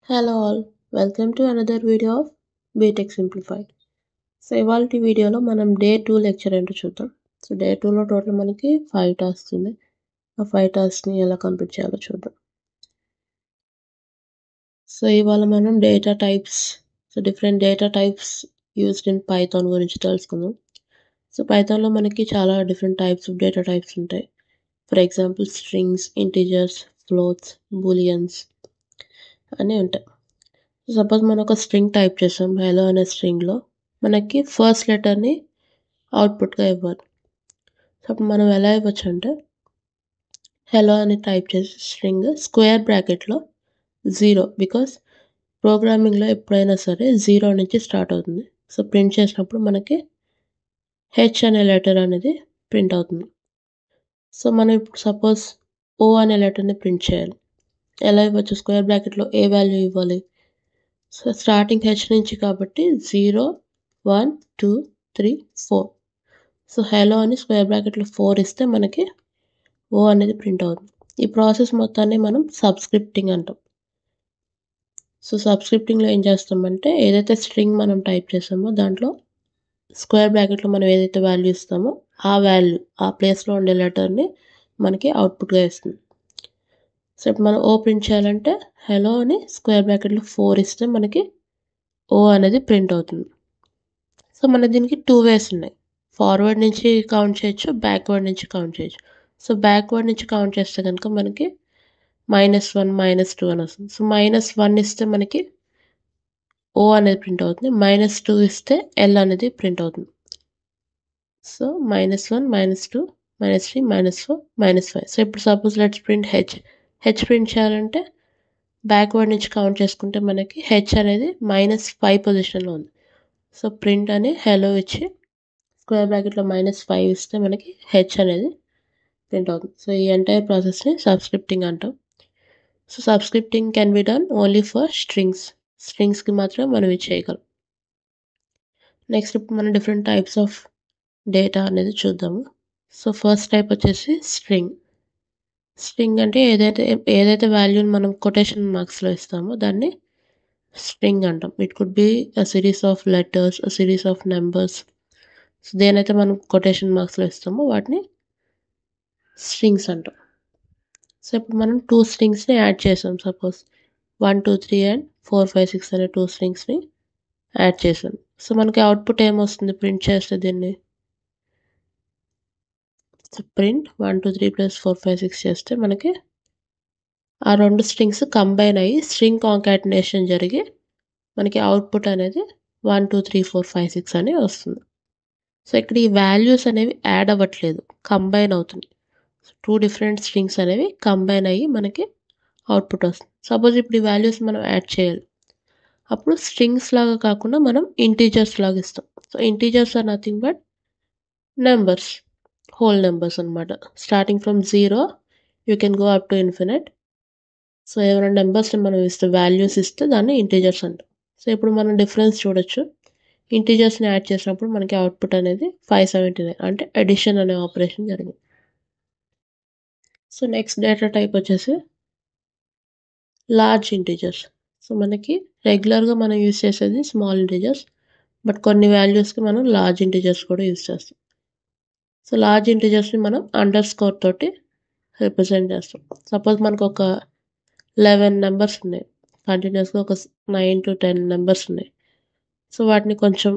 Hello all, welcome to another video of BTech Simplified. So ఇవాల్టి వీడియోలో మనం day 2 lecture ఏంటో చూద్దాం. సో డే 2లో టోటల్ మనకి 5 టాస్క్స్ ఉన్నాయి. ఆ 5 టాస్క్ని ఎలా కంప్లీట్ చేయాలో చూద్దాం. సో ఇవాళ మనం data types, different data types used in Python గురించి తెలుసుకుందాం. సో పైథాన్లో మనకి చాలా different types of data types ఉంటాయి. For example strings, integers, floats, booleans అన్నీ ఉంటాయి. సపోజ్ మనం ఒక స్ట్రింగ్ టైప్ చేసాం హలో అనే స్ట్రింగ్లో, మనకి ఫస్ట్ లెటర్ని అవుట్పుట్గా ఇవ్వాలి. సో అప్పుడు మనం ఎలా ఇవ్వచ్చు అంటే హలో అని టైప్ చేసి స్ట్రింగ్ స్క్వేర్ బ్రాకెట్లో 0, బికాస్ ప్రోగ్రామింగ్లో ఎప్పుడైనా సరే 0 నుంచి స్టార్ట్ అవుతుంది. సో ప్రింట్ చేసినప్పుడు మనకి హెచ్ అనే లెటర్ అనేది ప్రింట్ అవుతుంది. సో మనం ఇప్పుడు సపోజ్ ఓ అనే లెటర్ని ప్రింట్ చేయాలి. ఎలా ఇవ్వచ్చు? స్క్వేర్ బ్రాకెట్లో ఏ వాల్యూ ఇవ్వాలి? సో స్టార్టింగ్ హెచ్ నుంచి కాబట్టి 0, 1, 2, 3, 4. సో హలో అని స్క్వేర్ బ్రాకెట్లో 4 ఇస్తే మనకి ఓ అనేది ప్రింట్ అవుతుంది. ఈ ప్రాసెస్ మొత్తాన్ని మనం సబ్స్క్రిప్టింగ్ అంటాం. సో సబ్స్క్రిప్టింగ్లో ఏం చేస్తామంటే ఏదైతే స్ట్రింగ్ మనం టైప్ చేసామో దాంట్లో స్క్వేర్ బ్రాకెట్లో మనం ఏదైతే వాల్యూ ఇస్తామో ఆ వాల్యూ ఆ ప్లేస్లో ఉండే లెటర్ని మనకి అవుట్పుట్గా ఇస్తుంది. సో ఇప్పుడు మనం ఓ ప్రింట్ చేయాలంటే హలో అని స్క్వేర్ బ్రాకెట్లో 4 ఇస్తే మనకి ఓ అనేది ప్రింట్ అవుతుంది. సో మన దీనికి 2 వేస్ ఉన్నాయి. ఫార్వర్డ్ నుంచి కౌంట్ చేయొచ్చు, బ్యాక్వర్డ్ నుంచి కౌంట్ చేయొచ్చు. సో బ్యాక్వర్డ్ నుంచి కౌంట్ చేస్తే కనుక మనకి -1, -2 అని వస్తుంది. సో -1 ఇస్తే మనకి ఓ అనేది ప్రింట్ అవుతుంది. -2 ఇస్తే ఎల్ అనేది ప్రింట్ అవుతుంది. సో -1, -2, -3, -4, -5. సో ఇప్పుడు suppose let's print H print చేయాలంటే బ్యాక్వర్డ్ నుంచి కౌంట్ చేసుకుంటే మనకి హెచ్ అనేది -5 పొజిషన్లో ఉంది. సో ప్రింట్ అని హలో ఇచ్చి స్క్వేర్ బ్రాకెట్లో -5 ఇస్తే మనకి హెచ్ అనేది ప్రింట్ అవుతుంది. సో ఈ ఎంటైర్ ప్రాసెస్ని సబ్స్క్రిప్టింగ్ అంటాం. So subscripting can be done only for స్ట్రింగ్స్కి మాత్రమే మనం ఇది చేయగలం. నెక్స్ట్ ఇప్పుడు మనం డిఫరెంట్ టైప్స్ ఆఫ్ డేటా అనేది చూద్దాము. సో ఫస్ట్ టైప్ వచ్చేసి స్ట్రింగ్ అంటే ఏదైతే వాల్యూని మనం కొటేషన్ మార్క్స్లో ఇస్తామో దాన్ని స్ట్రింగ్ అంటాం. It could be a series of letters, a series of numbers. So దేనైతే మనం కొటేషన్ మార్క్స్లో ఇస్తామో వాటిని స్ట్రింగ్స్ అంటాం. సో ఇప్పుడు మనం 2 స్ట్రింగ్స్ని యాడ్ చేసాం. సపోజ్ 1, 2, 3 అండ్ 4, 5, 6 అనే 2 స్ట్రింగ్స్ని యాడ్ చేసాం. సో మనకి అవుట్పుట్ ఏమొస్తుంది ప్రింట్ చేస్తే దీన్ని? సో ప్రింట్ 1, 2, 3 + 4, 5, 6 చేస్తే మనకి ఆ 2 స్ట్రింగ్స్ కంబైన్ అయ్యి స్ట్రింగ్ కాంకాటినేషన్ జరిగి మనకి అవుట్పుట్ అనేది 1, 2, 3, 4, 5, 6 అని వస్తుంది. సో ఇక్కడ ఈ వాల్యూస్ అనేవి యాడ్ అవ్వట్లేదు, కంబైన్ అవుతుంది. 2 డిఫరెంట్ స్ట్రింగ్స్ అనేవి కంబైన్ అయ్యి మనకి అవుట్పుట్ వస్తుంది. సపోజ్ ఇప్పుడు ఈ వాల్యూస్ మనం యాడ్ చేయాలి. అప్పుడు స్ట్రింగ్స్ లాగా కాకుండా మనం ఇంటీజర్స్ లాగా ఇస్తాం. So integers are nothing but numbers, whole numbers అనమాట. Starting from 0 you can go up to infinite. So ఏమైనా నెంబర్స్ని మనం ఇస్తే వాల్యూస్ ఇస్తే దాన్ని ఇంటీజర్స్ అంటాం. సో ఇప్పుడు మనం డిఫరెన్స్ చూడొచ్చు. ఇంటీజర్స్ని యాడ్ చేసినప్పుడు మనకి అవుట్పుట్ అనేది 579, అంటే అడిషన్ అనే ఆపరేషన్ జరిగింది. సో నెక్స్ట్ డేటా టైప్ వచ్చేసి లార్జ్ ఇంటీజర్స్. సో మనకి రెగ్యులర్గా మనం యూజ్ చేసేది స్మాల్ ఇంటీజర్స్, బట్ కొన్ని వాల్యూస్కి మనం లార్జ్ ఇంటీజర్స్ కూడా యూజ్ చేస్తాం. సో లార్జ్ ఇంటీజర్స్ని మనం అండర్స్కోర్ తోటి రిప్రజెంట్ చేస్తాం. సపోజ్ మనకు ఒక 11 నెంబర్స్ ఉన్నాయి, కంటిన్యూస్గా ఒక 9 to 10 నెంబర్స్ ఉన్నాయి. సో వాటిని కొంచెం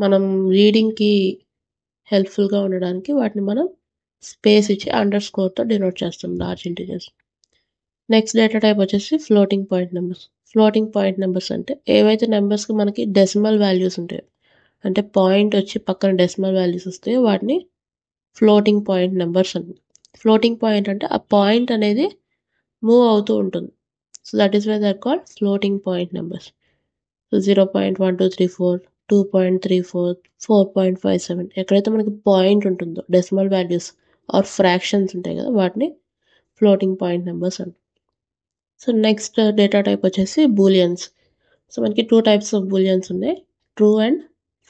మనం రీడింగ్కి హెల్ప్ఫుల్గా ఉండడానికి వాటిని మనం స్పేస్ ఇచ్చి అండర్స్కోర్తో డినోట్ చేస్తాం large integers. Next data type వచ్చేసి floating point numbers. Floating point numbers అంటే ఏవైతే నెంబర్స్కి మనకి డెసిమల్ వాల్యూస్ ఉంటాయో, అంటే పాయింట్ వచ్చి పక్కన డెసిమల్ వాల్యూస్ వస్తాయో వాటిని ఫ్లోటింగ్ పాయింట్ నెంబర్స్ అంటారు. ఫ్లోటింగ్ పాయింట్ అంటే ఆ పాయింట్ అనేది మూవ్ అవుతూ ఉంటుంది. So that is why they are called floating point numbers. So 0.1234, 2.34, 4.57 ఎక్కడైతే మనకి పాయింట్ ఉంటుందో, డెసిమల్ వాల్యూస్ ఆర్ ఫ్రాక్షన్స్ ఉంటాయి కదా, వాటిని ఫ్లోటింగ్ పాయింట్ నెంబర్స్ అంటారు. సో నెక్స్ట్ డేటా టైప్ వచ్చేసి బూలియన్స్. సో మనకి 2 టైప్స్ ఆఫ్ బూలియన్స్ ఉన్నాయి, ట్రూ అండ్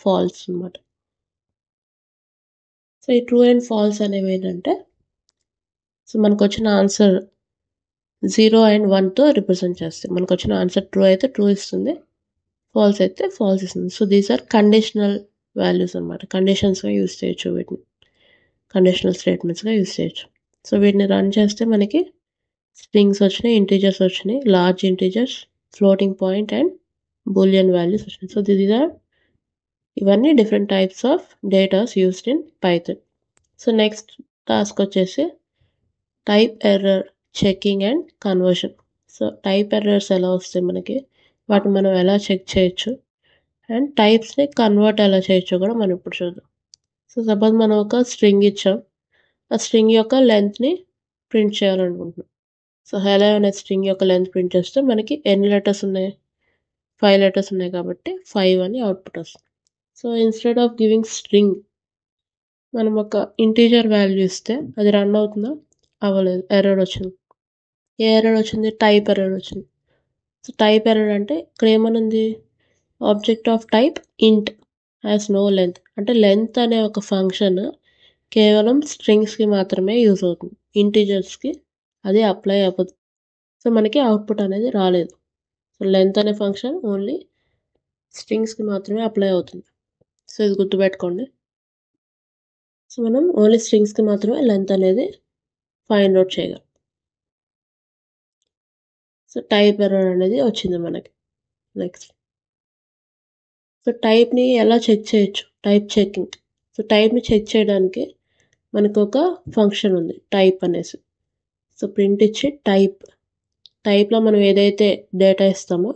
ఫాల్స్ అనమాట. సో ఈ ట్రూ అండ్ ఫాల్స్ అనేవి ఏంటంటే, సో మనకు వచ్చిన ఆన్సర్ 0 అండ్ 1తో రిప్రజెంట్ చేస్తాయి. మనకు వచ్చిన ఆన్సర్ ట్రూ అయితే ట్రూ ఇస్తుంది, ఫాల్స్ అయితే ఫాల్స్ ఇస్తుంది. So these are conditional values అనమాట. కండిషన్స్గా యూస్ చేయొచ్చు వీటిని, కండిషనల్ స్టేట్మెంట్స్గా యూస్ చేయొచ్చు. సో వీటిని రన్ చేస్తే మనకి స్ట్రింగ్స్ వచ్చినాయి, ఇంటీజర్స్ వచ్చినాయి, large integers, floating point and boolean values వచ్చినాయి. సో దీస్ ఆర్ ఇవన్నీ different types of datas used in Python. So next task వచ్చేసి type error checking and conversion. So type errors ఎలా వస్తాయి మనకి, వాటిని మనం ఎలా చెక్ చేయొచ్చు, అండ్ టైప్స్ని కన్వర్ట్ ఎలా చేయొచ్చో కూడా మనం ఇప్పుడు చూద్దాం. సో సపోజ్ మనం ఒక స్ట్రింగ్ ఇచ్చాం, ఆ స్ట్రింగ్ యొక్క లెంత్ని ప్రింట్ చేయాలనుకుంటున్నాం. సో హెలో అనే స్ట్రింగ్ యొక్క లెంత్ ప్రింట్ చేస్తే మనకి ఎన్ని లెటర్స్ ఉన్నాయి, 5 లెటర్స్ ఉన్నాయి కాబట్టి 5 అని అవుట్పుట్ వస్తుంది. So instead of giving string మనం ఒక ఇంటీజర్ వాల్యూ ఇస్తే అది రన్ అవుతుందా, అవ్వలేదు, ఎర్రర్ వచ్చింది. ఏ ఎర్రర్ వచ్చింది, టైప్ ఎర్రర్ వచ్చింది. సో టైప్ ఎర్రర్ అంటే ఇక్కడ ఏమనుంది, ఆబ్జెక్ట్ ఆఫ్ టైప్ ఇంట్ హ్యాస్ నో లెంత్, అంటే లెంత్ అనే ఒక ఫంక్షన్ కేవలం స్ట్రింగ్స్కి మాత్రమే యూజ్ అవుతుంది, ఇంటీజర్స్కి అది అప్లై అవ్వదు. సో మనకి అవుట్పుట్ అనేది రాలేదు. సో లెంత్ అనే ఫంక్షన్ ఓన్లీ స్ట్రింగ్స్కి మాత్రమే అప్లై అవుతుంది. సో ఇది గుర్తుపెట్టుకోండి. సో మనం ఓన్లీ స్ట్రింగ్స్కి మాత్రమే లెంత్ అనేది ఫైండ్ అవుట్ చేయగలం. సో టైప్ ఎర్రర్ అనేది వచ్చింది మనకి. నెక్స్ట్ సో టైప్ని ఎలా చెక్ చేయొచ్చు, టైప్ చెకింగ్. సో టైప్ని చెక్ చేయడానికి మనకు ఒక ఫంక్షన్ ఉంది టైప్ అనేసి. సో ప్రింట్ ఇచ్చి టైప్లో మనం ఏదైతే డేటా ఇస్తామో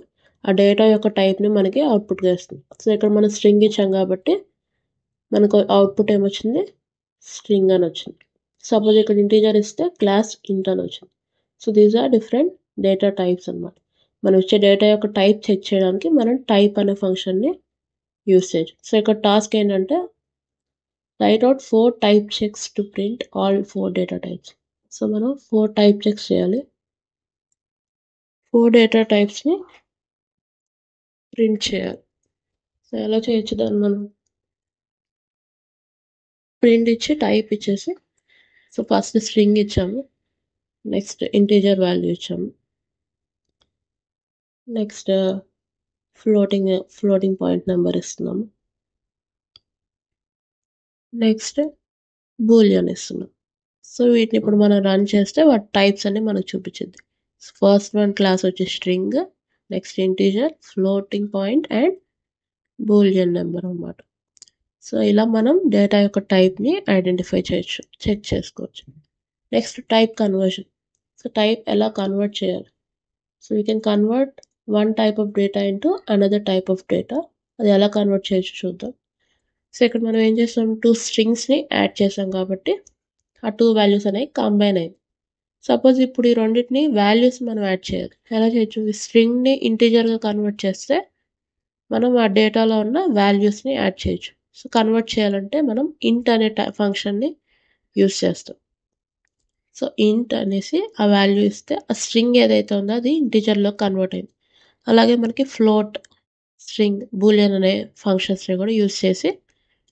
ఆ డేటా యొక్క టైప్ని మనకి అవుట్పుట్గా ఇస్తుంది. సో ఇక్కడ మనం స్ట్రింగ్ ఇచ్చాం కాబట్టి మనకు అవుట్పుట్ ఏమొచ్చింది, స్ట్రింగ్ అని వచ్చింది. సపోజ్ ఇక్కడ ఇంటీజర్ ఇస్తే క్లాస్ ఇంట్ అని వచ్చింది. So these are different data types అనమాట. మనం ఇచ్చే డేటా యొక్క టైప్ చెక్ చేయడానికి మనం టైప్ అనే ఫంక్షన్ని యూస్ చేయొచ్చు. సో ఇక్కడ టాస్క్ ఏంటంటే right out 4 type checks to print all 4 data types. So మనం 4 టైప్ చెక్స్ చేయాలి, 4 డేటా టైప్స్ని ప్రింట్ చేయాలి. సో ఎలా చేయొచ్చు దాన్ని, మనం ప్రింట్ ఇచ్చి టైప్ ఇచ్చేసి, సో ఫస్ట్ స్ట్రింగ్ ఇచ్చాము, నెక్స్ట్ ఇంటీజర్ వాల్యూ ఇచ్చాము, నెక్స్ట్ ఫ్లోటింగ్ పాయింట్ నెంబర్ ఇస్తున్నాము, నెక్స్ట్ బూలియన్ ఇస్తున్నాం. సో వీటిని ఇప్పుడు మనం రన్ చేస్తే వాటి టైప్స్ అన్ని మనకు చూపించింది. ఫస్ట్ వన్ క్లాస్ వచ్చి string, next integer, floating point and Boolean number అన్నమాట. సో ఇలా మనం డేటా యొక్క టైప్ని ఐడెంటిఫై చేయొచ్చు, చెక్ చేసుకోవచ్చు. Next type conversion. So type ఎలా కన్వర్ట్ చేయాలి. So we can convert one type of data into another type of data. అది ఎలా కన్వర్ట్ చేయొచ్చు చూద్దాం. సో ఇక్కడ మనం ఏం చేస్తాం, 2 స్ట్రింగ్స్ని యాడ్ చేసాం కాబట్టి ఆ 2 వాల్యూస్ అనేవి కంబైన్ అయ్యాయి. సపోజ్ ఇప్పుడు ఈ రెండింటిని వాల్యూస్ మనం యాడ్ చేయాలి. ఎలా చేయొచ్చు, ఈ స్ట్రింగ్ని ఇంటీజర్గా కన్వర్ట్ చేస్తే మనం ఆ డేటాలో ఉన్న వాల్యూస్ని యాడ్ చేయొచ్చు. సో కన్వర్ట్ చేయాలంటే మనం ఇంట్ అనే ఫంక్షన్ని యూస్ చేస్తాం. సో ఇంట్ అనేసి ఆ వాల్యూ ఇస్తే ఆ స్ట్రింగ్ ఏదైతే ఉందో అది ఇంటీజర్లో కన్వర్ట్ అయింది. అలాగే మనకి ఫ్లోట్, స్ట్రింగ్, బూలియన్ అనే ఫంక్షన్స్ని కూడా యూస్ చేసి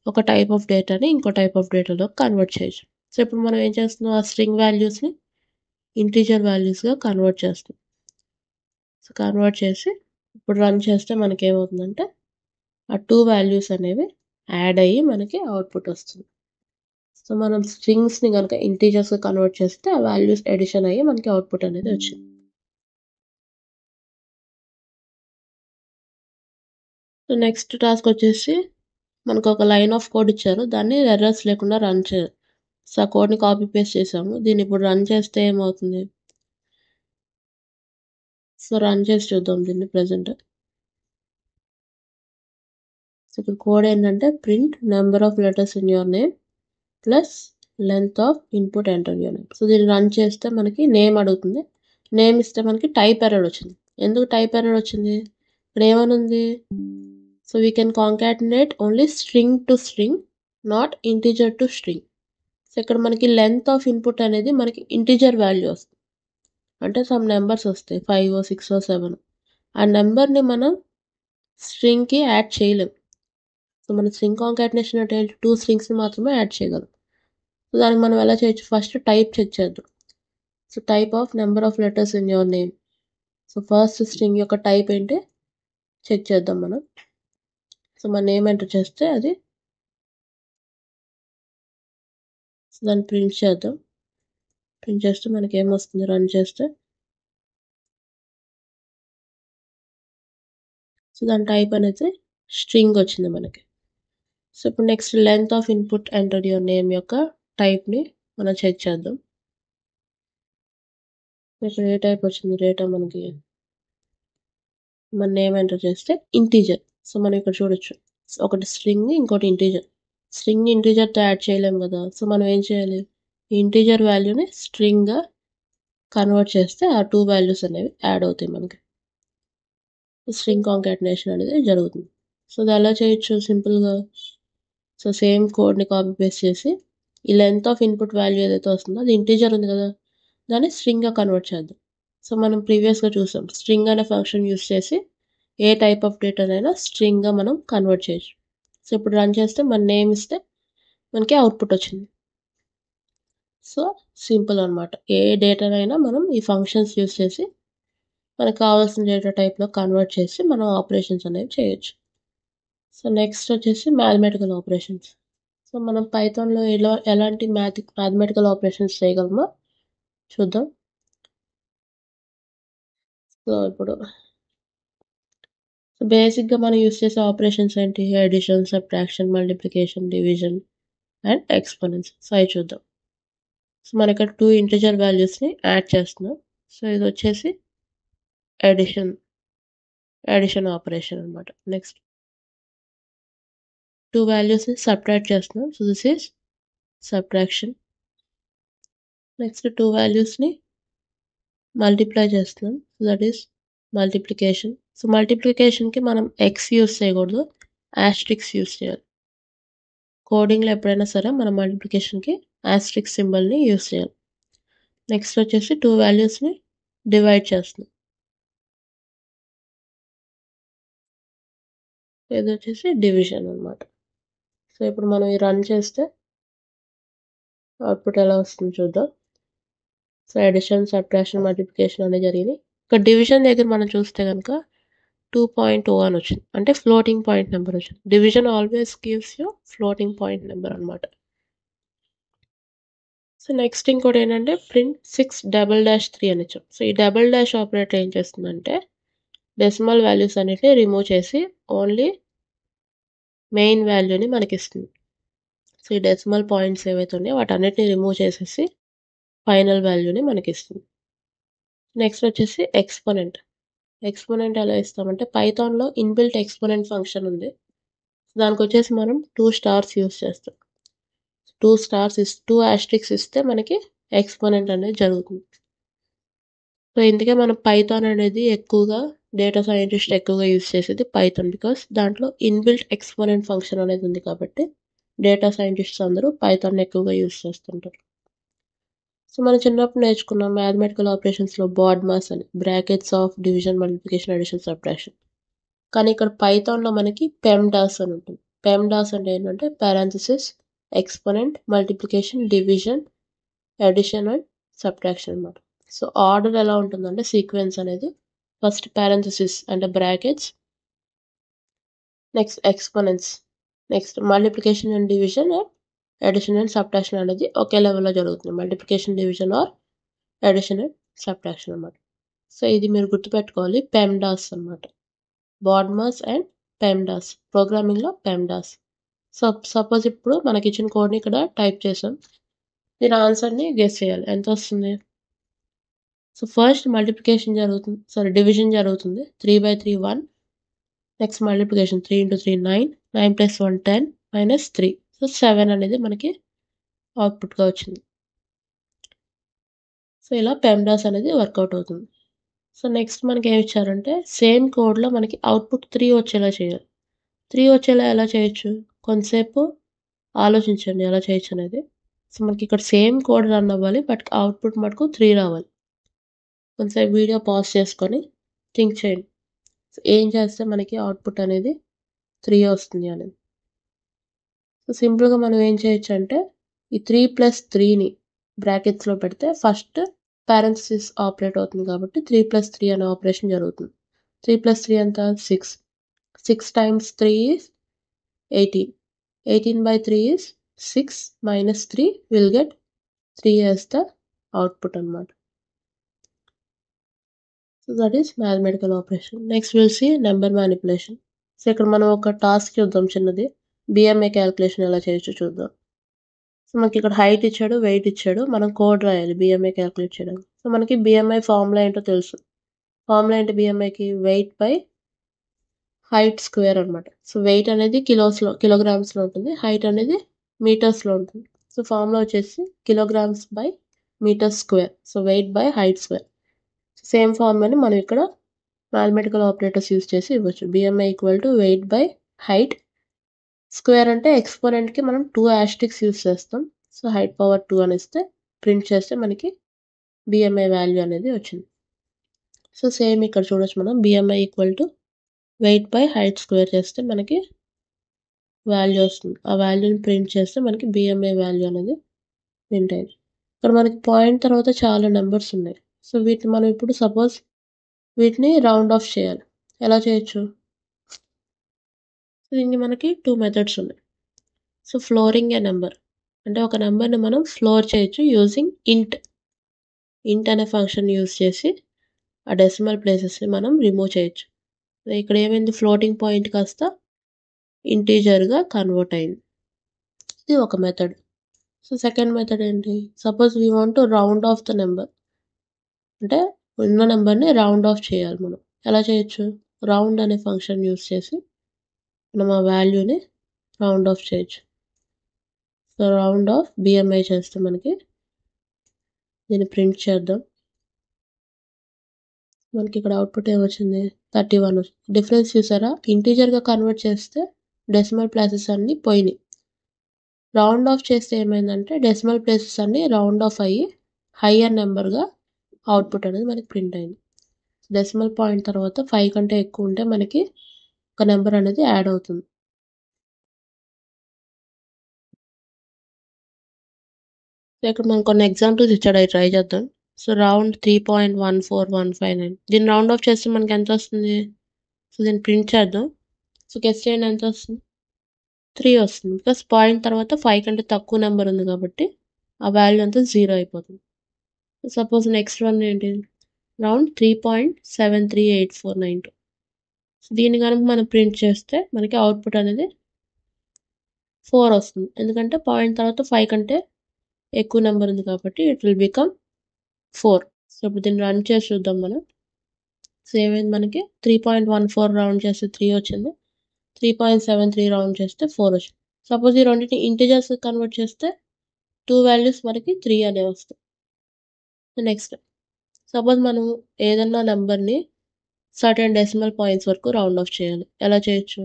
ఒక టైప్ ఆఫ్ డేటాని ఇంకో టైప్ ఆఫ్ డేటాలో కన్వర్ట్ చేయొచ్చు. సో ఇప్పుడు మనం ఏం చేస్తున్నాం, ఆ స్ట్రింగ్ వాల్యూస్ని ఇంటీజర్ వాల్యూస్గా కన్వర్ట్ చేస్తాం. సో కన్వర్ట్ చేసి ఇప్పుడు రన్ చేస్తే మనకి ఏమవుతుందంటే ఆ 2 వాల్యూస్ అనేవి యాడ్ అయ్యి మనకి అవుట్పుట్ వస్తుంది. సో మనం స్ట్రింగ్స్ని కనుక ఇంటీజర్స్గా కన్వర్ట్ చేస్తే ఆ వాల్యూస్ ఎడిషన్ అయ్యి మనకి అవుట్పుట్ అనేది వచ్చింది. సో నెక్స్ట్ టాస్క్ వచ్చేసి మనకు ఒక లైన్ ఆఫ్ కోడ్ ఇచ్చారు, దాన్ని ఎర్రర్స్ లేకుండా రన్ చేయాలి. సో ఆ కోడ్ని కాపీ పేస్ట్ చేసాము, దీన్ని ఇప్పుడు రన్ చేస్తే ఏమవుతుంది. సో రన్ చేసి చూద్దాం దీన్ని ప్రెజెంట్. సో ఇప్పుడు కోడ్ ఏంటంటే print number of letters in your name plus length of input enter your name. So దీన్ని రన్ చేస్తే మనకి నేమ్ అడుగుతుంది, నేమ్ ఇస్తే మనకి టైప్ ఎర్రర్ వచ్చింది. ఎందుకు టైప్ ఎర్రర్ వచ్చింది, ఇక్కడ ఏమనుంది, so we can concatenate only string to string, not integer to string. So ఇక్కడ మనకి లెంత్ ఆఫ్ ఇన్పుట్ అనేది మనకి ఇంటీజర్ వాల్యూ వస్తుంది, అంటే సమ్ నెంబర్స్ వస్తాయి 5, 6, 7. ఆ నెంబర్ని మనం స్ట్రింగ్కి యాడ్ చేయలేం. సో మన స్ట్రింగ్ కాంకాటినేషన్ అంటే 2 స్ట్రింగ్స్ని మాత్రమే యాడ్ చేయగలం. సో దానికి మనం ఎలా చేయొచ్చు, ఫస్ట్ టైప్ చెక్ చేద్దాం. So type of number of letters in your name. So first string యొక్క టైప్ ఏంటి చెక్ చేద్దాం మనం. సో మన నేమ్ ఎంటర్ చేస్తే అది దాన్ని ప్రింట్ చేద్దాం. ప్రింట్ చేస్తే మనకి ఏమొస్తుంది రన్ చేస్తే. సో దాని టైప్ అనేది స్ట్రింగ్ వచ్చింది మనకి. సో ఇప్పుడు next length of input enter your name యొక్క టైప్ని మనం చెక్ చేద్దాం. ఇక్కడ ఏ టైప్ వచ్చింది డేటా మనకి. మన నేమ్ ఎంటర్ చేస్తే ఇంటీజర్. సో మనం ఇక్కడ చూడొచ్చు ఒకటి స్ట్రింగ్ ఇంకోటి ఇంటీజర్. స్ట్రింగ్ ఇంటీజర్తో యాడ్ చేయలేం కదా. సో మనం ఏం చేయాలి, ఇంటీజర్ వాల్యూని స్ట్రింగ్గా కన్వర్ట్ చేస్తే ఆ 2 వాల్యూస్ అనేవి యాడ్ అవుతాయి మనకి. స్ట్రింగ్ కాంకాటినేషన్ అనేది జరుగుతుంది. సో అది ఎలా చేయొచ్చు సింపుల్గా. సో సేమ్ కోడ్ని కాపీ పేస్ట్ చేసి ఈ లెంత్ ఆఫ్ ఇన్పుట్ వాల్యూ ఏదైతే వస్తుందో అది ఇంటీజర్ ఉంది కదా, దాన్ని స్ట్రింగ్గా కన్వర్ట్ చేద్దాం. సో మనం ప్రీవియస్గా చూసాం స్ట్రింగ్ అనే ఫంక్షన్ యూస్ చేసి ఏ టైప్ ఆఫ్ డేటానైనా స్ట్రింగ్గా మనం కన్వర్ట్ చేయొచ్చు. సో ఇప్పుడు రన్ చేస్తే మన నేమ్ ఇస్తే మనకి అవుట్పుట్ వచ్చింది. సో సింపుల్ అనమాట. ఏ డేటానైనా మనం ఈ ఫంక్షన్స్ యూస్ చేసి మనకు కావాల్సిన డేటా టైప్లో కన్వర్ట్ చేసి మనం ఆపరేషన్స్ అనేవి చేయొచ్చు. సో నెక్స్ట్ వచ్చేసి మ్యాథమెటికల్ ఆపరేషన్స్. సో మనం పైథాన్లో ఎలాంటి మ్యాథమెటికల్ ఆపరేషన్స్ చేయగలమో చూద్దాం. సో ఇప్పుడు బేసిక్గా మనం యూస్ చేసే ఆపరేషన్స్ ఏంటి, addition, subtraction, multiplication, division and exponents. So అవి చూద్దాం. సో మన ఇక్కడ 2 ఇంటిజర్ వాల్యూస్ని యాడ్ చేస్తున్నాం. సో ఇది వచ్చేసి అడిషన్ ఆపరేషన్ అనమాట. నెక్స్ట్ 2 వాల్యూస్ని సబ్ట్రాక్ట్ చేస్తున్నాం. So this is subtraction. Next 2 వాల్యూస్ని మల్టిప్లై చేస్తున్నాం. So that is multiplication. So మల్టిప్లికేషన్కి మనం ఎక్స్ యూస్ చేయకూడదు, ఆస్ట్రిక్స్ యూస్ చేయాలి. కోడింగ్లో ఎప్పుడైనా సరే మనం మల్టిప్లికేషన్కి ఆస్ట్రిక్ సింబల్ని యూస్ చేయాలి. నెక్స్ట్ వచ్చేసి 2 వాల్యూస్ని డివైడ్ చేస్తున్నాం. ఇది వచ్చేసి డివిజన్ అనమాట. సో ఇప్పుడు మనం ఈ రన్ చేస్తే అవుట్పుట్ ఎలా వస్తుంది చూద్దాం. సో అడిషన్, సబ్ట్రాక్షన్, మల్టిప్లికేషన్ అనేది జరిగింది. ఇక్కడ డివిజన్ దగ్గర మనం చూస్తే కనుక 2.0 అని వచ్చింది, అంటే ఫ్లోటింగ్ పాయింట్ నెంబర్ వచ్చింది. Division always gives you floating point number అనమాట. సో నెక్స్ట్ ఇంకోటి ఏంటంటే ప్రింట్ 6 అని ఇచ్చాం. సో ఈ డబల్ డాష్ ఆపరేటర్ ఏం చేస్తుందంటే డెసిమల్ వాల్యూస్ అన్నిటిని రిమూవ్ చేసి ఓన్లీ మెయిన్ వాల్యూని మనకి ఇస్తుంది. సో ఈ డెసిమల్ పాయింట్స్ ఏవైతే ఉన్నాయో వాటన్నిటిని రిమూవ్ చేసేసి ఫైనల్ వాల్యూని మనకి ఇస్తుంది. నెక్స్ట్ వచ్చేసి ఎక్స్పోనెంట్. ఎక్స్పోనెంట్ ఎలా ఇస్తామంటే పైథాన్లో ఇన్బిల్ట్ ఎక్స్పోనెంట్ ఫంక్షన్ ఉంది. దానికి వచ్చేసి మనం 2 స్టార్స్ యూస్ చేస్తాం. 2 ఆస్ట్రిక్స్ ఇస్తే మనకి ఎక్స్పోనెంట్ అనేది జరుగుతుంది. సో ఇందుకే మనం పైథాన్ అనేది ఎక్కువగా డేటా సైంటిస్ట్ ఎక్కువగా యూస్ చేసేది పైథాన్, బికాస్ దాంట్లో ఇన్బిల్ట్ ఎక్స్పోనెంట్ ఫంక్షన్ అనేది ఉంది కాబట్టి డేటా సైంటిస్ట్స్ అందరూ పైథాన్ ఎక్కువగా యూస్ చేస్తుంటారు. సో మనం చిన్నప్పుడు నేర్చుకున్నాం మ్యాథమెటికల్ ఆపరేషన్స్లో బాడ్ మాస్ అని, brackets of division, multiplication, addition, subtraction. కానీ ఇక్కడ పైథాన్లో మనకి పెమ్డాస్ అని ఉంటుంది. పెమ్డాస్ అంటే ఏంటంటే parenthesis, exponent, multiplication, division, addition and subtraction అనమాట. సో ఆర్డర్ ఎలా ఉంటుందంటే సీక్వెన్స్ అనేది ఫస్ట్ పారాంథసిస్ అంటే brackets, next exponents, next multiplication and division and addition and subtraction అనేది ఒకే లెవెల్లో జరుగుతుంది. Multiplication, division or addition and subtraction అనమాట. సో ఇది మీరు గుర్తుపెట్టుకోవాలి, పెమ్డాస్ అనమాట. బాడ్మాస్ అండ్ పెమ్డాస్, ప్రోగ్రామింగ్లో పెమ్డాస్. సో సపోజ్ ఇప్పుడు మనకి ఇచ్చిన కోడ్ని ఇక్కడ టైప్ చేసాం. దీని ఆన్సర్ని గెస్ చేయాలి, ఎంత వస్తుంది. సో ఫస్ట్ మల్టిప్లికేషన్ జరుగుతుంది, డివిజన్ జరుగుతుంది. 3/3 1. Next multiplication 3 × 3 9, 9 + 1 10 -3. సో 7 అనేది మనకి అవుట్పుట్గా వచ్చింది. సో ఇలా పెమ్డాస్ అనేది వర్కౌట్ అవుతుంది. సో నెక్స్ట్ మనకి ఏమి ఇచ్చారంటే సేమ్ కోడ్లో మనకి అవుట్పుట్ 3 వచ్చేలా చేయాలి. 3 వచ్చేలా ఎలా చేయొచ్చు, కొంతసేపు ఆలోచించండి ఎలా చేయొచ్చు అనేది. సో మనకి ఇక్కడ సేమ్ కోడ్ రన్ అవ్వాలి, బట్ అవుట్పుట్ మటుకు 3 రావాలి. కొంతసేపు వీడియో పాజ్ చేసుకొని థింక్ చేయండి, సో ఏం చేస్తే మనకి అవుట్పుట్ అనేది 3 వస్తుంది అనేది. సో సింపుల్గా మనం ఏం చేయొచ్చు అంటే ఈ 3 + 3ని బ్రాకెట్స్లో పెడితే ఫస్ట్ పారెంథసిస్ ఆపరేట్ అవుతుంది కాబట్టి 3+3 అనే ఆపరేషన్ జరుగుతుంది. 3+3 ఎంత 6. 6 times 3 is 18. 18/3 is 6 minus 3 will get 3 as the output అన్నమాట. So that is mathematical operation. Next we'll see number manipulation. So ఇక్కడ మనం ఒక టాస్క్ చూద్దాం చిన్నది. BMI క్యాలిక్యులేషన్ ఎలా చేయొచ్చో చూద్దాం. సో మనకి ఇక్కడ హైట్ ఇచ్చాడు, వెయిట్ ఇచ్చాడు. మనం కోడ్ రాయాలి BMI క్యాలిక్యులేట్ చేయడానికి. సో మనకి BMI ఫార్ములా ఏంటో తెలుసు. ఫార్ములా ఏంటి BMIకి వెయిట్ బై హైట్ స్క్వేర్ అన్నమాట. సో వెయిట్ అనేది కిలోగ్రామ్స్లో ఉంటుంది. హైట్ అనేది మీటర్స్లో ఉంటుంది. సో ఫార్ములా వచ్చేసి kilograms by meter square. So weight by height square. Same ఫార్ములాని మనం ఇక్కడ మ్యాథమెటికల్ ఆపరేటర్స్ యూజ్ చేసి ఇవ్వచ్చు. BMI equal to weight by height square అంటే ఎక్స్పోనెంట్కి మనం 2 ఆస్టరిక్స్ యూజ్ చేస్తాం. సో హైట్ పవర్ 2 అని ఇస్తే ప్రింట్ చేస్తే మనకి BMI వాల్యూ అనేది వచ్చింది. సో సేమ్ ఇక్కడ చూడొచ్చు మనం BMI equal to weight by height square చేస్తే మనకి వాల్యూ వస్తుంది. ఆ వాల్యూని ప్రింట్ చేస్తే మనకి BMI వాల్యూ అనేది ప్రింట్ అయింది. ఇక్కడ మనకి పాయింట్ తర్వాత చాలా నెంబర్స్ ఉన్నాయి. సో వీటిని మనం ఇప్పుడు సపోజ్ వీటిని రౌండ్ ఆఫ్ చేయాలి. ఎలా చేయొచ్చు? దీనికి మనకి 2 మెథడ్స్ ఉన్నాయి. సో ఫ్లోరింగ్ ఏ నెంబర్ అంటే ఒక నెంబర్ని మనం ఫ్లోర్ చేయొచ్చు యూజింగ్ ఇంట్ అనే ఫంక్షన్ యూజ్ చేసి ఆ డెసిమల్ ప్లేసెస్ని మనం రిమూవ్ చేయొచ్చు. ఇక్కడ ఏమైంది ఫ్లోటింగ్ పాయింట్ కాస్త ఇంటీజర్గా కన్వర్ట్ అయింది. ఇది ఒక మెథడ్. సో సెకండ్ మెథడ్ ఏంటి? Suppose we want to round of the number అంటే ఉన్న నెంబర్ని రౌండ్ ఆఫ్ చేయాలి మనం. ఎలా చేయొచ్చు? రౌండ్ అనే ఫంక్షన్ యూజ్ చేసి మనం ఆ వాల్యూని రౌండ్ ఆఫ్ చేయొచ్చు. సో రౌండ్ ఆఫ్ BMI చేస్తే మనకి దీన్ని ప్రింట్ చేద్దాం. మనకి ఇక్కడ అవుట్పుట్ ఏమొచ్చింది? 31 వచ్చింది. డిఫరెన్స్ చూసారా? ఇంటీజర్గా కన్వర్ట్ చేస్తే డెసిమల్ ప్లేసెస్ అన్నీ పోయినాయి. రౌండ్ ఆఫ్ చేస్తే ఏమైందంటే డెసిమల్ ప్లేసెస్ అన్నీ రౌండ్ ఆఫ్ అయ్యి హయ్యర్ నెంబర్గా అవుట్పుట్ అనేది మనకి ప్రింట్ అయింది. డెసిమల్ పాయింట్ తర్వాత 5 కంటే ఎక్కువ ఉంటే మనకి ఒక నెంబర్ అనేది యాడ్ అవుతుంది. ఇక్కడ మనం కొన్ని ఎగ్జాంపుల్స్ ఇచ్చాడు, అవి ట్రై చేద్దాం. So round 3.14159. దీన్ని రౌండ్ ఆఫ్ చేస్తే మనకి ఎంత వస్తుంది? సో దీన్ని ప్రింట్ చేద్దాం. సో గెస్ చేయండి ఎంత వస్తుంది? 3 వస్తుంది. బికాస్ పాయింట్ తర్వాత 5 కంటే తక్కువ నెంబర్ ఉంది కాబట్టి ఆ వాల్యూ అంతా 0 అయిపోతుంది. సపోజ్ నెక్స్ట్ వన్ ఏంటి? రౌండ్ 3.738492. సో దీన్ని కనుక మనం ప్రింట్ చేస్తే మనకి అవుట్పుట్ అనేది 4 వస్తుంది. ఎందుకంటే పాయింట్ తర్వాత 5 కంటే ఎక్కువ నెంబర్ ఉంది కాబట్టి ఇట్ విల్ బికమ్ 4. సో ఇప్పుడు దీన్ని రన్ చేసి చూద్దాం మనం. సో ఏమైంది మనకి 3.14 రౌండ్ చేస్తే 3 వచ్చింది. 3.73 రౌండ్ చేస్తే 4 వచ్చింది. సపోజ్ ఈ రెండింటిని ఇంటిజర్స్ కన్వర్ట్ చేస్తే 2 వాల్యూస్ మనకి 3 అనేవి వస్తాయి. నెక్స్ట్ సపోజ్ మనం ఏదన్నా నెంబర్ని సర్టెన్ డెసిమల్ పాయింట్స్ వరకు రౌండ్ ఆఫ్ చేయాలి. ఎలా చేయొచ్చు?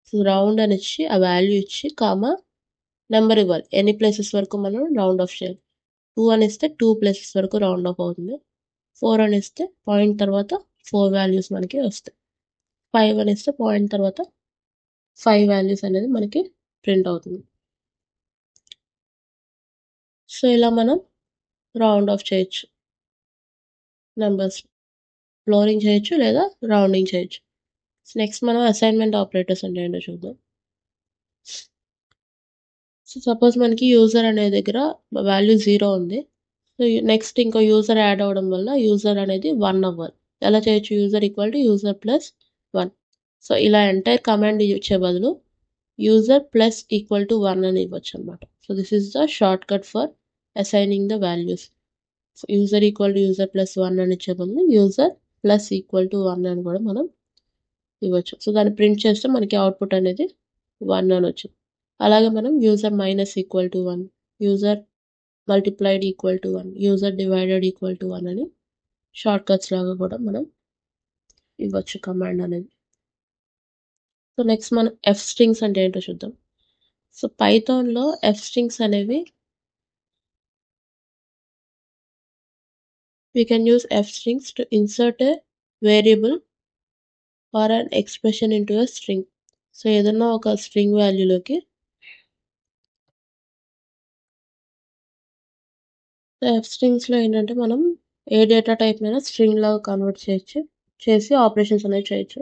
సో రౌండ్ అని ఇచ్చి ఆ వాల్యూ ఇచ్చి కామా నెంబర్ ఇవ్వాలి. ఎన్ని ప్లేసెస్ వరకు మనం రౌండ్ ఆఫ్ చేయాలి. 2 అని ఇస్తే 2 ప్లేసెస్ వరకు రౌండ్ ఆఫ్ అవుతుంది. 4 అని ఇస్తే పాయింట్ తర్వాత 4 వాల్యూస్ మనకి వస్తాయి. 5 అని ఇస్తే పాయింట్ తర్వాత 5 వాల్యూస్ అనేది మనకి ప్రింట్ అవుతుంది. సో ఇలా మనం రౌండ్ ఆఫ్ చేయొచ్చు నెంబర్స్. ఫ్లోరింగ్ చేయొచ్చు లేదా రౌండింగ్ చేయొచ్చు. నెక్స్ట్ మనం అసైన్మెంట్ ఆపరేటర్స్ అంటే ఏంటో చూద్దాం. సో సపోజ్ మనకి యూజర్ అనే దగ్గర వాల్యూ 0 ఉంది. సో నెక్స్ట్ ఇంకో యూజర్ యాడ్ అవ్వడం వల్ల యూజర్ అనేది 1 అవ్వాలి. ఎలా చేయొచ్చు? User equal to user plus 1. So ఇలా ఎంటైర్ కమాండ్ ఇచ్చే బదులు యూజర్ ప్లస్ ఈక్వల్ టు 1 అని ఇవ్వచ్చు అనమాట. So this is the short cut for assigning the values. So user equal to user plus 1 అని ఇచ్చే బదులు యూజర్ ప్లస్ ఈక్వల్ టు 1 అని కూడా మనం ఇవ్వచ్చు. సో దాన్ని ప్రింట్ చేస్తే మనకి అవుట్పుట్ అనేది 1 అని వచ్చింది. అలాగే మనం user minus equal to 1, user multiplied equal to 1, user divided equal to 1 అని షార్ట్ కట్స్ లాగా కూడా మనం ఇవ్వచ్చు కమాండ్ అనేది. సో నెక్స్ట్ మనం ఎఫ్ స్ట్రింగ్స్ అంటే ఏంటో చూద్దాం. సో పైథాన్లో ఎఫ్ స్ట్రింగ్స్ అనేవి we can use f strings to insert a variable or an expression into a string. So ఏదన్నా ఒక స్ట్రింగ్ వాల్యూలోకి సో, ఎఫ్ స్ట్రింగ్స్‌లో ఏంటంటే మనం ఏ డేటా టైప్‌నైనా స్ట్రింగ్‌లాగా కన్వర్ట్ చేసి ఆపరేషన్స్ అనేవి చేయొచ్చు.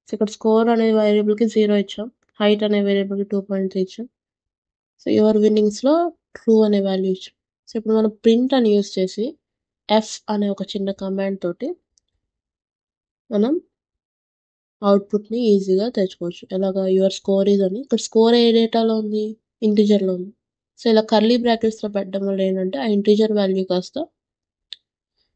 సో, ఇక్కడ స్కోర్ అనే వేరియబుల్‌కి 0 ఇచ్చాం. హైట్ అనే వేరియబుల్‌కి 2.3 ఇచ్చాం. సో, యువర్ విన్నింగ్స్‌లో ట్రూ అనే వాల్యూ ఇచ్చాం. సో, ఇప్పుడు మనం ప్రింట్ అని యూజ్ చేసి ఎఫ్ అనే ఒక చిన్న కమాండ్ తోటి మనం అవుట్‌పుట్‌ని ఈజీగా తెచ్చుకోవచ్చు. ఎలాగా యువర్ స్కోర్ ఈజ్ అని. ఇక్కడ స్కోర్ ఏ డేటాలో ఉంది? ఇంటిజర్‌లో ఉంది. సో, ఇలా కర్లీ బ్రాకెట్స్‌లో పెట్టడం వల్ల ఏంటంటే ఆ ఇంటిజర్ వాల్యూ కాస్త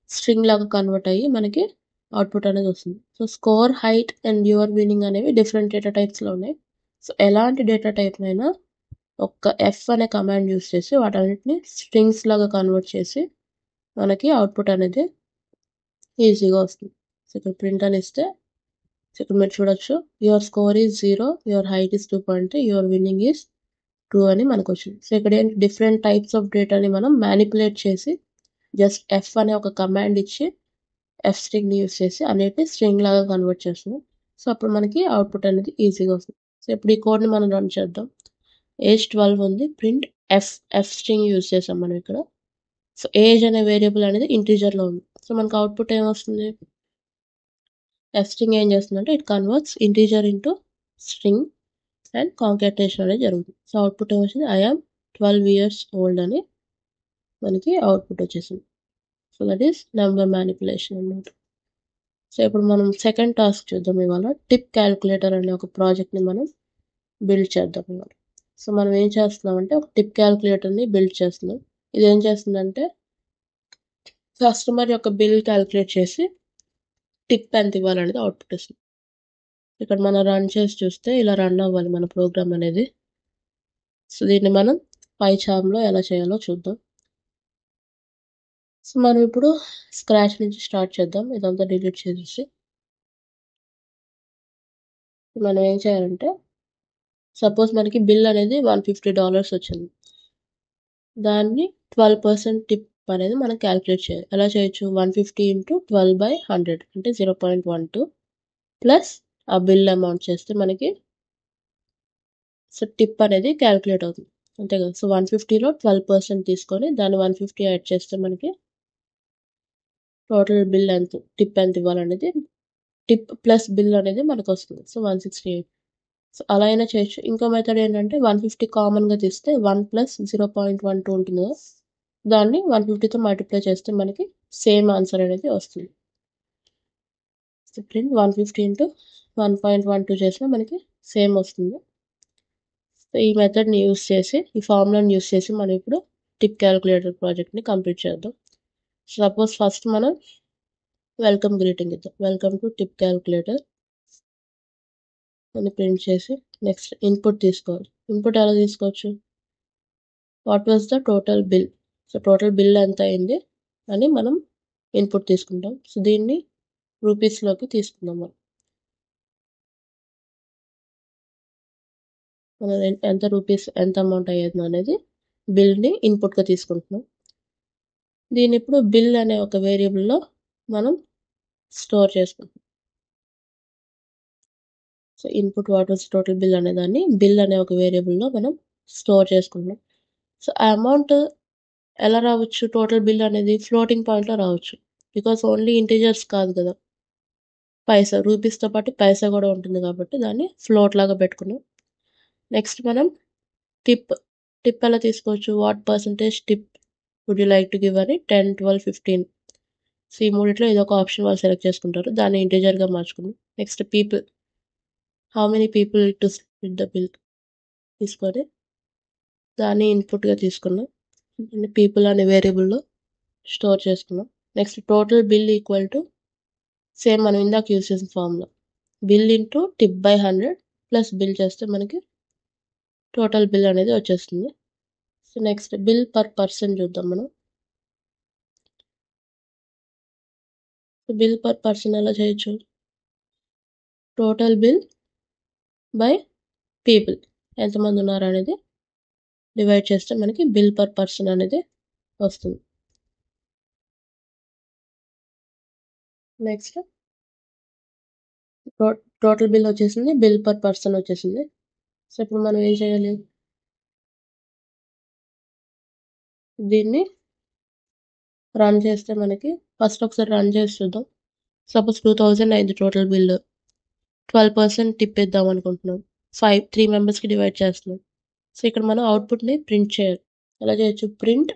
స్ట్రింగ్ లాగా కన్వర్ట్ అయ్యి మనకి అవుట్‌పుట్ అనేది వస్తుంది. So, score, height and your winnowing అనేవి డిఫరెంట్ డేటా టైప్స్‌లో ఉన్నాయి. సో, ఎలాంటి డేటా టైప్‌నైనా ఒక్క ఎఫ్ అనే కమాండ్ యూజ్ చేసి వాటన్నిటిని స్ట్రింగ్స్ లాగా కన్వర్ట్ చేసి మనకి అవుట్‌పుట్ అనేది ఈజీగా వస్తుంది. సో, ఇక్కడ ప్రింట్ అని ఇస్తే సో, ఇక్కడ మీరు చూడొచ్చు. Your score is 0, your height is 2.3, your winnowing is 2 అని మనకొచ్చింది. సో, ఇక్కడ ఏంటి డిఫరెంట్ టైప్స్ ఆఫ్ డేటాని మనం మ్యానిపులేట్ చేసి జస్ట్ ఎఫ్ అనే ఒక కమాండ్ ఇచ్చి ఎఫ్ స్ట్రింగ్‌ని యూజ్ చేసి అన్నిటిని స్ట్రింగ్ లాగా కన్వర్ట్ చేస్తున్నాం. సో, అప్పుడు మనకి అవుట్‌పుట్ అనేది ఈజీగా వస్తుంది. సో, ఇప్పుడు ఈ కోడ్‌ని మనం రన్ చేద్దాం. ఏజ్ 12 ఉంది. Print F, F string use చేసాం మనం ఇక్కడ. సో, ఏజ్ అనే వేరియబుల్ అనేది ఇంటిజర్‌లో ఉంది. సో, మనకు అవుట్‌పుట్ ఏమొస్తుంది? ఎఫ్ స్ట్రింగ్ ఏం చేస్తుందంటే it converts integer into string and concatenation అనేది జరుగుతుంది. సో, అవుట్‌పుట్ ఏమొచ్చింది? ఐ యామ్ 12 ఇయర్స్ ఓల్డ్ అని మనకి అవుట్‌పుట్ వచ్చేసింది. So, that is number manipulation అన్నమాట. సో, ఇప్పుడు మనం సెకండ్ టాస్క్ చూద్దాం ఇవాళ. టిప్ క్యాలిక్యులేటర్ అనే ఒక ప్రాజెక్ట్‌ని మనం బిల్డ్ చేద్దాం ఇవాళ. సో, మనం ఏం చేస్తున్నామంటే ఒక టిప్ క్యాలిక్యులేటర్‌ని బిల్డ్ చేస్తున్నాం. ఇదేం చేస్తుందంటే కస్టమర్ యొక్క బిల్ క్యాలిక్యులేట్ చేసి టిప్ ఎంత ఇవ్వాలనేది అవుట్‌పుట్ ఇస్తుంది. ఇక్కడ మనం రన్ చేసి చూస్తే ఇలా రన్ అవ్వాలి మన ప్రోగ్రామ్ అనేది. సో, దీన్ని మనం పైచార్మ్‌లో ఎలా చేయాలో చూద్దాం. సో, మనం ఇప్పుడు స్క్రాచ్ నుంచి స్టార్ట్ చేద్దాం. ఇదంతా డిలీట్ చేసేసి. మనం ఏం చేయాలంటే సపోజ్ మనకి బిల్ అనేది $150 వచ్చింది. దాన్ని 12% టిప్ అనేది మనం క్యాలిక్యులేట్ చేయాలి. ఎలా చేయొచ్చు? 150 ఇంటూ 12/100 అంటే 0.12 ప్లస్ ఆ బిల్ అమౌంట్ చేస్తే మనకి సో, టిప్ అనేది క్యాలిక్యులేట్ అవుతుంది. అంతే కదా! సో, 150లో 12% తీసుకొని దాన్ని 150 యాడ్ చేస్తే మనకి టోటల్ బిల్ ఎంత టిప్ ఎంత ఇవ్వాలనేది టిప్ ప్లస్ బిల్ అనేది మనకొస్తుంది. సో, 168. సో, అలా అయినా చేయొచ్చు. ఇంకో మెథడ్ ఏంటంటే 150 కామన్‌గా తీస్తే 1 ప్లస్ 0.12 ఉంటుంది కదా! దాన్ని 150తో మల్టిప్లై చేస్తే మనకి సేమ్ ఆన్సర్ అనేది వస్తుంది. సో, ప్రింట్ 150 ఇంటూ 1.12 చేసినా మనకి సేమ్ వస్తుంది. సో, ఈ మెథడ్‌ని యూజ్ చేసి ఈ ఫార్ములాని యూజ్ చేసి మనం ఇప్పుడు టిప్ క్యాలిక్యులేటర్ ప్రాజెక్ట్‌ని కంప్లీట్ చేద్దాం. సపోజ్ ఫస్ట్ మనం వెల్కమ్ గ్రీటింగ్ ఇద్దాం. వెల్కమ్ టు టిప్ క్యాలిక్యులేటర్ అని ప్రింట్ చేసి నెక్స్ట్ ఇన్పుట్ తీసుకోవాలి. ఇన్పుట్ ఎలా తీసుకోవచ్చు? What was the total bill? So, total bill ఎంత అయింది అని మనం ఇన్పుట్ తీసుకుంటాం. సో, దీన్ని రూపీస్‌లోకి తీసుకుందాం మనం. మనం ఎంత రూపీస్ ఎంత అమౌంట్ అయ్యేది అనేది బిల్‌ని ఇన్పుట్‌గా తీసుకుంటున్నాం. దీన్ని ఇప్పుడు బిల్ అనే ఒక వేరియబుల్‌లో మనం స్టోర్ చేసుకుంటాం. So, input what was total bill అనేదాన్ని బిల్ అనే ఒక వేరియబుల్‌లో మనం స్టోర్ చేసుకుంటున్నాం. సో, ఆ అమౌంట్ ఎలా రావచ్చు? టోటల్ బిల్ అనేది ఫ్లోటింగ్ పాయింట్‌లో రావచ్చు. బికాజ్ ఓన్లీ ఇంటిజర్స్ కాదు కదా! పైసా రూపీస్‌తో పాటు పైసా కూడా ఉంటుంది కాబట్టి దాన్ని ఫ్లోట్ లాగా పెట్టుకున్నాం. నెక్స్ట్ మనం టిప్. టిప్ ఎలా తీసుకోవచ్చు? What percentage tip would you like to give అని 10, 12, 15 సో, ఈ మూడిట్లో ఏదో ఒక ఆప్షన్ వాళ్ళు సెలెక్ట్ చేసుకుంటారు. దాన్ని ఇంటిజర్‌గా మార్చుకున్నాం. Next people. How many people to split the bill తీసుకొని దాన్ని ఇన్పుట్‌గా తీసుకున్నాం. పీపుల్ అనే వేరియబుల్‌లో స్టోర్ చేసుకున్నాం. Next total bill equal to same మనం ఇందాక యూజ్ చేసిన formula. Bill into tip by 100 plus bill చేస్తే మనకి టోటల్ బిల్ అనేది వచ్చేస్తుంది. So, next bill per person చూద్దాం మనం. బిల్ పర్ పర్సన్ ఎలా చేయొచ్చు? టోటల్ బిల్ బై పీపుల్ ఎంతమంది ఉన్నారనేది డివైడ్ చేస్తే మనకి బిల్ పర్ పర్సన్ అనేది వస్తుంది. నెక్స్ట్ టోటల్ బిల్ వచ్చేసింది. బిల్ పర్ పర్సన్ వచ్చేసింది. సో, ఇప్పుడు మనం ఏం చేయాలి? దీన్ని రన్ చేస్తే మనకి ఫస్ట్ ఒకసారి రన్ చేసి చూద్దాం. సపోజ్ 2000 అయింది టోటల్ బిల్లు. 12% టిప్ ఇద్దాం అనుకుంటున్నాం. 3 మెంబర్స్‌కి డివైడ్ చేస్తున్నాం. సో, ఇక్కడ మనం అవుట్‌పుట్‌ని ప్రింట్ చేయాలి. ఎలా చేయొచ్చు? ప్రింట్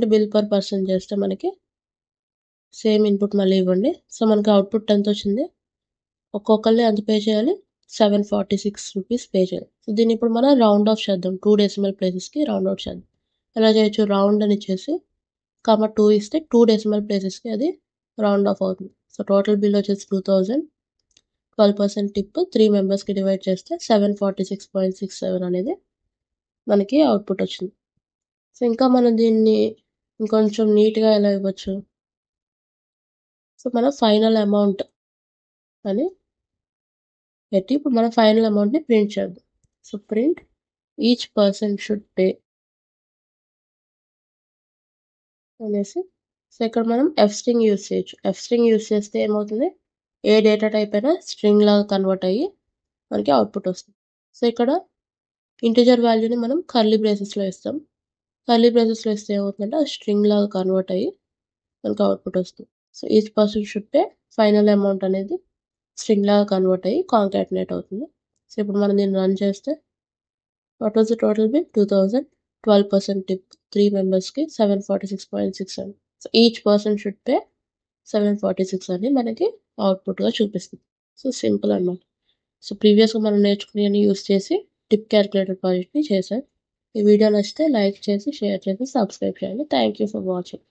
బిల్ పర్ పర్సన్ చేస్తే మనకి సేమ్ ఇన్పుట్ మళ్ళీ ఇవ్వండి. సో, మనకి అవుట్‌పుట్ ఎంతొచ్చింది? ఒక్కొక్కళ్ళని ఎంత పే చేయాలి? 746 రూపీస్ పే చేయాలి. సో, దీన్ని ఇప్పుడు మనం రౌండ్ ఆఫ్ చేద్దాం. 2 డెసిమల్ ప్లేసెస్‌కి రౌండ్ ఆఫ్ చేద్దాం. ఎలా చేయొచ్చు? రౌండ్ అని ఇచ్చేసి 2 ఇస్తే 2 డెసిమల్ ప్లేసెస్‌కి అది రౌండ్ ఆఫ్ అవుతుంది. సో, టోటల్ బిల్ వచ్చేసి 2000, 12% టిప్ 3 మెంబర్స్‌కి డివైడ్ చేస్తే 746.67 అనేది మనకి అవుట్‌పుట్ వచ్చింది. సో, ఇంకా మనం దీన్ని ఇంకొంచెం నీట్‌గా ఎలా ఇవ్వచ్చు? సో, మనం ఫైనల్ అమౌంట్ అని పెట్టి ఇప్పుడు మనం ఫైనల్ అమౌంట్‌ని ప్రింట్ చేద్దాం. So, print each person should pay అనేసి సో, ఇక్కడ మనం ఎఫ్ స్ట్రింగ్ యూజ్ చేయొచ్చు. ఎఫ్ స్ట్రింగ్ యూజ్ చేస్తే ఏమవుతుంది? ఏ డేటా టైప్ అయినా స్ట్రింగ్ లాగా కన్వర్ట్ అయ్యి మనకి అవుట్‌పుట్ వస్తుంది. సో, ఇక్కడ ఇంటిజర్ వాల్యూని మనం కర్లీ బ్రేసెస్‌లో ఇస్తాం. కర్లీ బ్రేసెస్‌లో ఇస్తే ఏమవుతుందంటే అది స్ట్రింగ్ లాగా కన్వర్ట్ అయ్యి మనకి అవుట్‌పుట్ వస్తుంది. So, each person should pay final amount అనేది స్ట్రింగ్ లాగా కన్వర్ట్ అయ్యి కాంకాటినేట్ అవుతుంది. సో, ఇప్పుడు మనం దీన్ని రన్ చేస్తే what was the total bill? 2000, 12% tip 3 మెంబర్స్‌కి 746.67. So, each person should pay 746 అని మనకి అవుట్‌పుట్‌గా చూపిస్తుంది. సో, సింపుల్ అన్నమాట. సో, ప్రీవియస్‌గా మనం నేర్చుకున్నయన్ని యూజ్ చేసి టిప్ క్యాలిక్యులేటర్ ప్రాజెక్ట్‌ని చేశాం. ఈ వీడియో నచ్చితే లైక్ చేసి, షేర్ చేసి, సబ్స్క్రైబ్ చేయండి. Thank you for watching.